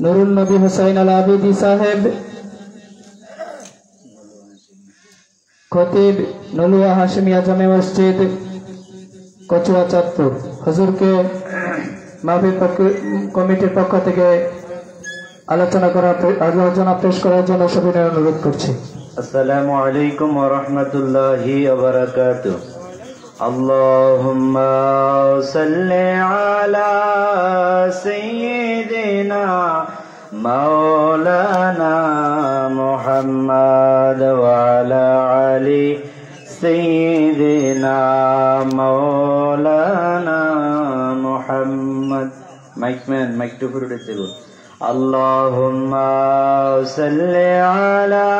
নুরুল নবী হুসাইন আল আবিদি সাহেব, খতিব নলুয়া হাশিমিয়া জামে মসজিদ কচুয়া চাঁদপুর, হুজুরকে মাহফিল কমিটির পক্ষ থেকে আলোচনা পেশ করার জন্য সবিনয় অনুরোধ করছি। আসসালামু আলাইকুম ওয়া রাহমাতুল্লাহি ওয়া বারাকাতুহু। আল্লাহুম্মা সাল্লি আলা সাইয়্যিদিনা মাওলানা মুহাম্মাদ ওয়া আলা আলি সাইয়্যিদিনা মাওলানা মুহাম্মাদ। মাইক টু করে দেব। Allahumma salli ala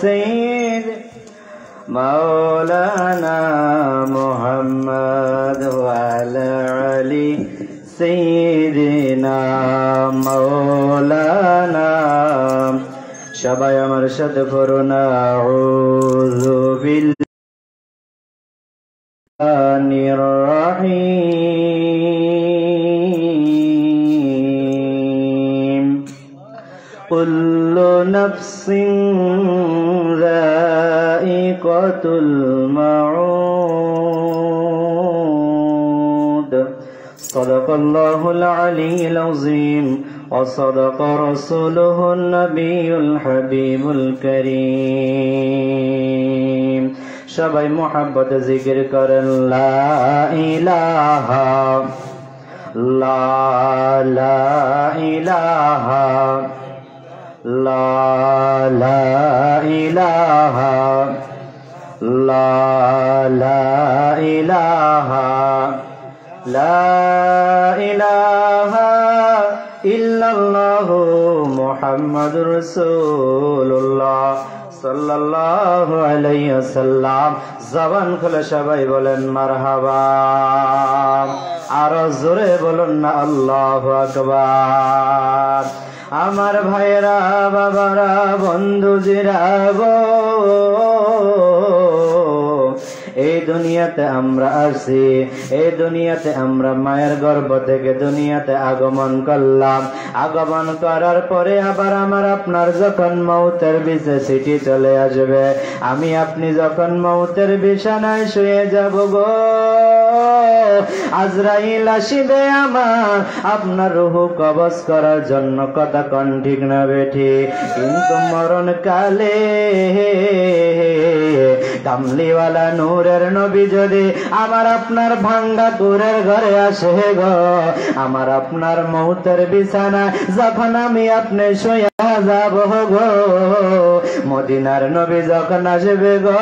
sayyid maulana Muhammad wa ala ali sayyidina maulana। সবাই আমার সাথে পড়ুন আউযু বিল্লাহির রহিম। কুল্লু নাফসিন যায়িকাতুল মাউত। সাদাকাল্লাহুল আলিয়্যুল আযীম ওয়া সাদাকা রাসূলুহুন নাবিয়্যুল হাবিবুল কারীম। সবাই মুহাব্বতে জিকির করেন লা ইলাহা লা ইলাহা লা ইলাহা লা ইলাহা লা ইলাহা ইল্লাল্লাহু মুহাম্মাদুর রাসূলুল্লাহ সাল্লাল্লাহু আলাইহি ওয়াসাল্লাম। জবান খুলে সবাই বলেন মারহাবা, আরো জোরে বলুন না আল্লাহু আকবার। আমার ভাইরা, বাবারা, বন্ধুজিরা গো, এই দুনিয়াতে আমরা আসি, এই দুনিয়াতে আমরা মায়ের গর্ভ থেকে দুনিয়াতে আগমন করলাম। আগমন করার পরে আবার আমার আপনার যখন মৌতের বিছে সিটি চলে আসবে, আমি আপনি যখন মৌতের বিছানায় শুয়ে যাব গো, আজরাইল আসিবে আমার আপনার রূহ কবজ করার জন্য। কথা কোন ঠিক না বেঠি? কিন্তু মরণ কালে কামলিওয়ালা নূরের নবী যদি আমার আপনার ভাঙ্গা কুরের ঘরে আসে গো, আমার আপনার মৌতের বিছানা যখন আমি আপনি শুয়া যাব গো, মদিনার নবী যখন আসবে গো,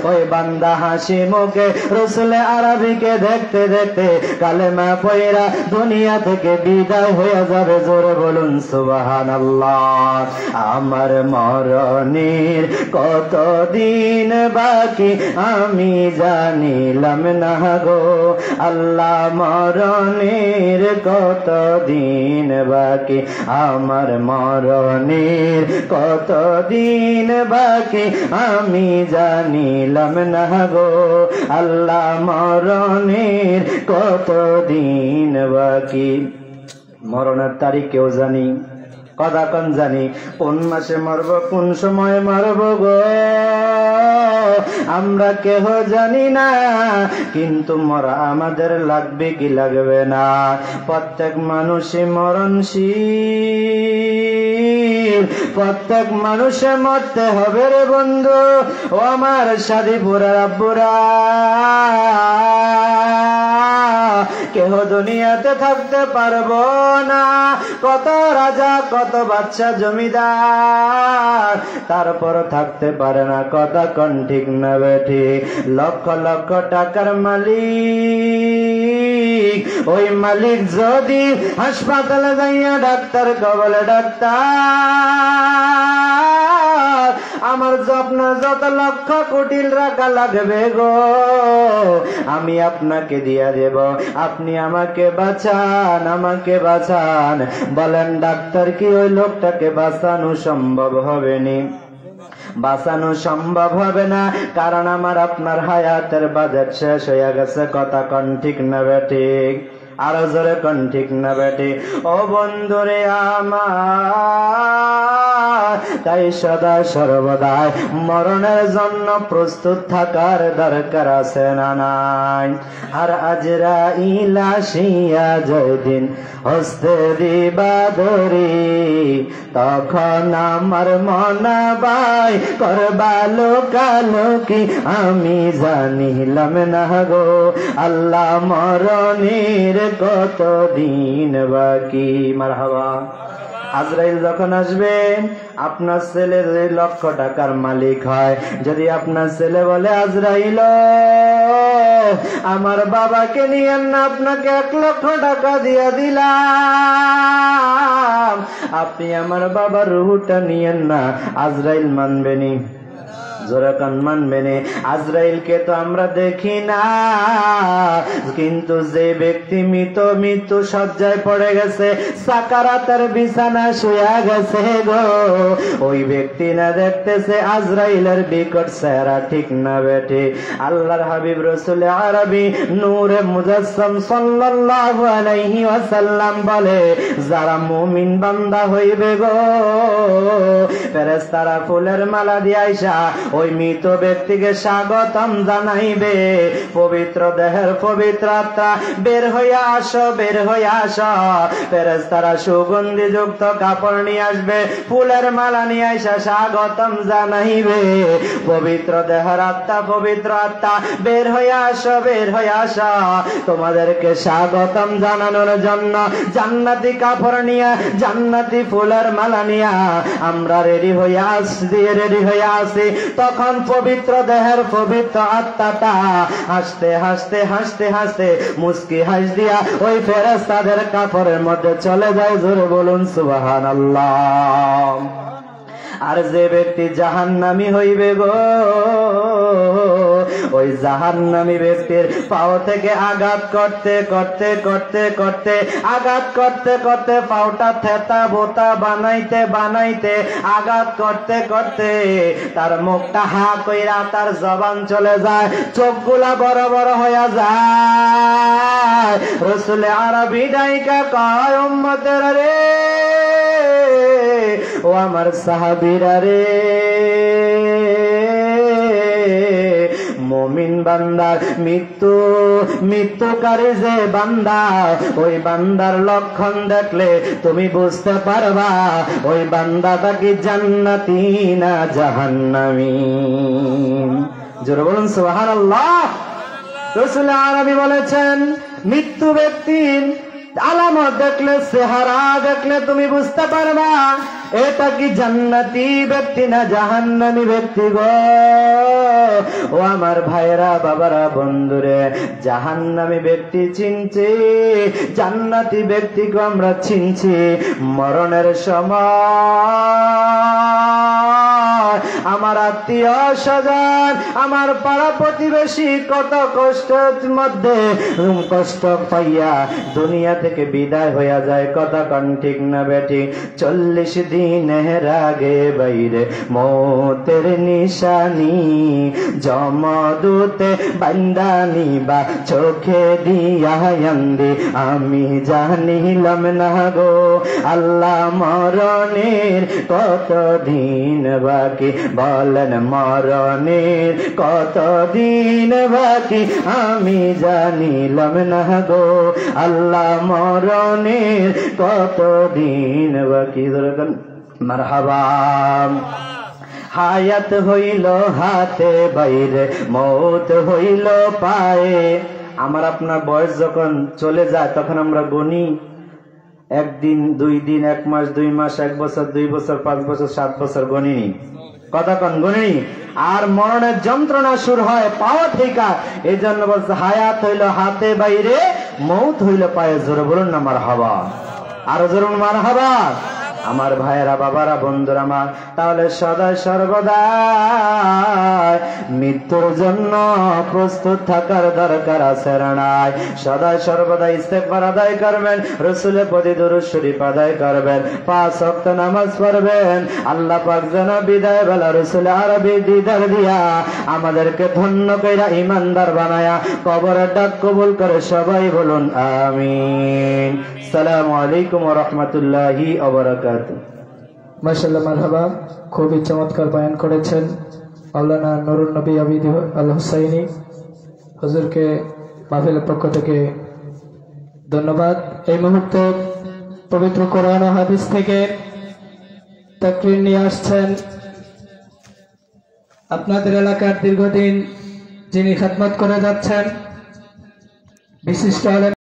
ওই বান্দা হাসি মুখে রসুলে আরবিকে দেখতে দেখতে কালেমা পয়রা দুনিয়া থেকে বিদায় হয়ে যাবে। জোরে বলুন সুবহানাল্লাহ। আমার মরণের কতদিন বাকি আমি জানিলাম না গো আল্লাহ, মরণের কতদিন বাকি, আমার মরণের কতদিন বাকি আমি জানিলাম না গো আল্লাহ, মরণের কতদিন বাকি। মরণের তারিখ কেউ জানি, কথা কোন জানি, কোন মাসে মরব, কোন সময় মরব গো আমরা কেহ জানি না। কিন্তু মরা আমাদের লাগবে কি লাগবে না? প্রত্যেক মানুষই মরণশীল, প্রত্যেক মানুষে মরতে হবে রে বন্ধু। ও আমার শাদীপুরা আব্বুরা, কেহ দুনিয়াতে থাকতে পারবো না। কত রাজা, কত বাদশা, জমিদার, তারপর থাকতে পারে না। কথা কোন ঠিক না বেঠি? লক্ষ লক্ষ টাকার মালিক, ওই মালিক যদি হাসপাতালে যাইয়া ডাক্তার বলে, ডাক্তার আমার আপনার যত লক্ষ কোটি টাকা লাগবে গো আমি আপনাকে দিয়া দেব, আপনি আমাকে বাঁচান, আমাকে বাঁচান। বলেন ডাক্তার কি ওই লোকটাকে বাঁচানো সম্ভব হবে নি? বাঁচানো সম্ভব হবে না, কারণ আমার আপনার হায়াতের বাজেট শেষ হয়ে গেছে। কথা কোন ঠিক না বেঠিক? আর জোরে কোন ঠিক না বেটি? ও বন্ধুরে আমার, তাই সদা সর্বদাই মরণের জন্য প্রস্তুত থাকার দরকার আছে না নাই? আর আজরাইল আসিয়া যেদিন হস্তে দিবা ধরি, তখন আমার মনা ভাই করবা লোকালোকি আমি জানিলাম না গো আল্লাহ মরণের কত দিন বাকি। মারহাবা। আজরাইল যখন আসবেন, আপনার ছেলে যদি লক্ষ টাকার মালিক হয়, যদি আপনার ছেলে বলে আজরাইল আমার বাবাকে নিয়েন না, আপনাকে 1 লক্ষ টাকা দিয়ে দিলাম, আপনি আমার বাবার রুহটা নিয়েন না, আজরাইল মানবেনি? জোরে কান মানবেনি? আজরাইলকে তো আমরা দেখি না, কিন্তু যে ব্যক্তি মৃত্যু শয্যায় পড়ে গেছে, সাকারাতের বিছানা শুয়ে গেছে গো, ওই ব্যক্তি না দেখতেছে আজরাইলের বিকট চেহারা, ঠিক না বেঠি? আল্লাহর হাবিব রাসূল আরবি নূরে মুজাসসাম সাল্লাল্লাহু আলাইহি ওয়াসাল্লাম বলে, যারা মুমিন বান্দা হইবে গো, ফেরেশতারা ফুলের মালা দিয়ে আইসা ওই মৃত ব্যক্তিকে স্বাগতম জানাইবে, পবিত্র দেহের পবিত্র আত্মা বের হইয়া আসো, বের হইয়া আসো। ফেরেশতারা সুগন্ধি যুক্ত কাপড় নিয়ে আসবে, ফুলের মালা নিয়ে আইসা স্বাগতম জানাইবে, পবিত্র দেহের আত্মা, পবিত্র আত্মা বের হইয়া আসো, বের হইয়া আসো। তোমাদেরকে স্বাগতম জানানোর জন্য জান্নাতি কাপড় নিয়ে, জান্নাতি ফুলের মালা নিয়ে আমরা রেডি হইয়া আসছি, রেডি হইয়া আসি। তখন পবিত্র দেহের পবিত্র আত্মাটা হাসতে হাসতে হাসতে হাসতে মুস্কি হাস দিয়া ওই ফেরেশতাদের কাপড়ের মধ্যে চলে যায়। জোরে বলুন সুবহানাল্লাহ। আর যে ব্যক্তি জাহান্নামী হইবে গো, ওই জাহান্নামী ব্যক্তির পাও থেকে আঘাত করতে করতে করতে করতে আঘাত করতে করতে পাওটা থেতা বোতা বানাইতে বানাইতে আঘাত করতে করতে তার মুখটা হা কইরা তার জবান চলে যায়, চোখগুলা বড় বড় হইয়া যায়। রাসূল আরবি ডাইকা কয়, উম্মতের রে, ও আমার সাহাবীরা রে, মুমিন বান্দার মৃত্যুকারী যে বান্দা, ওই বান্দার লক্ষণ দেখলে তুমি বুঝতে পারবা ওই বান্দাটা কি জান্নাতি না জাহান্নামী। জোরে বলুন সুবহানাল্লাহ। রাসূল আরবি বলেছেন, মৃত্যু ব্যক্তির আলামত দেখলে, চেহারা দেখলে তুমি বুঝতে পারবা এটা কি জান্নাতি ব্যক্তি না জাহান্নামী ব্যক্তি গো। ও আমার ভাইরা, বাবারা, বন্ধুরে, জাহান্নামী ব্যক্তি চিনছি, জান্নাতি ব্যক্তিকে আমরা চিনছি। মরণের সময় আমার আত্মীয় স্বজন, আমার পাড়া প্রতিবেশী কত কষ্টের মধ্যে কষ্ট পাইয়া দুনিয়া থেকে বিদায় হইয়া যায়, কথা কন ঠিক না বেটি? 40 দিনের আগে বাইরে মৌতের নিশানি, জমদূতে বান্দানি বা চোখে দিয়া আন্দি, আমি জানিলাম না গো আল্লাহ মরণের কত দিন বাকি। বলেন মরণের কত দিন বাকি, আমি জানিলাম না গো আল্লাহ মরণের কত দিন বাকি। মারহাবা। হায়াত হইল হাতে বাইরে, মৌত হইল পায়ে। আমার আপনার বয়স যখন চলে যায় তখন আমরা গণি, 1 দিন 2 দিন, 1 মাস 2 মাস, 1 বছর 2 বছর 5 বছর 7 বছর গণিনি, কতক্ষণ গণিনি। আর মরণের যন্ত্রণা শুরু হয় পাওয়া থেকে। এই জন্য বলছে হায়াত হইল হাতে বাইরে, মৌত হইল পায়ে। জোরে বলুন না মারহাবা, আরো জোরে মারহাবা। আমার ভাইয়েরা, বাবারা, বন্ধুরা আমার, তাহলে সদা সর্বদা মৃত্যুর জন্য প্রস্তুত থাকার দরকার আছে না নাই? সদা সর্বদা ইস্তেগফার আদায় করবেন, রাসূলের প্রতি দরুদ শরীফ আদায় করবেন, 5 ওয়াক্ত নামাজ পড়বেন। আল্লাহ পাক যেন বিদায় বেলা রাসূল আরবি দিদার দিয়া আমাদেরকে ধন্য কইরা ঈমানদার বানায়া কবরের ডাক কবুল করে। সবাই বলুন আমিন। আসসালামু আলাইকুম ওয়া রাহমাতুল্লাহি ওয়া বারাকাতুহু। মাশাআল্লাহ, মারহাবা। খুবই চমৎকার বয়ান করেছেন মাওলানা নুরুন নবী আবিদ আল হুসাইনি। হুজুরকে মাহফিলের পক্ষ থেকে ধন্যবাদ। এই মুহূর্তে পবিত্র কোরআন ও হাদিস থেকে তাকরীর নিয়ে আসছেন আপনাদের এলাকার দীর্ঘদিন যিনি খেদমত করে যাচ্ছেন বিশিষ্ট আলেম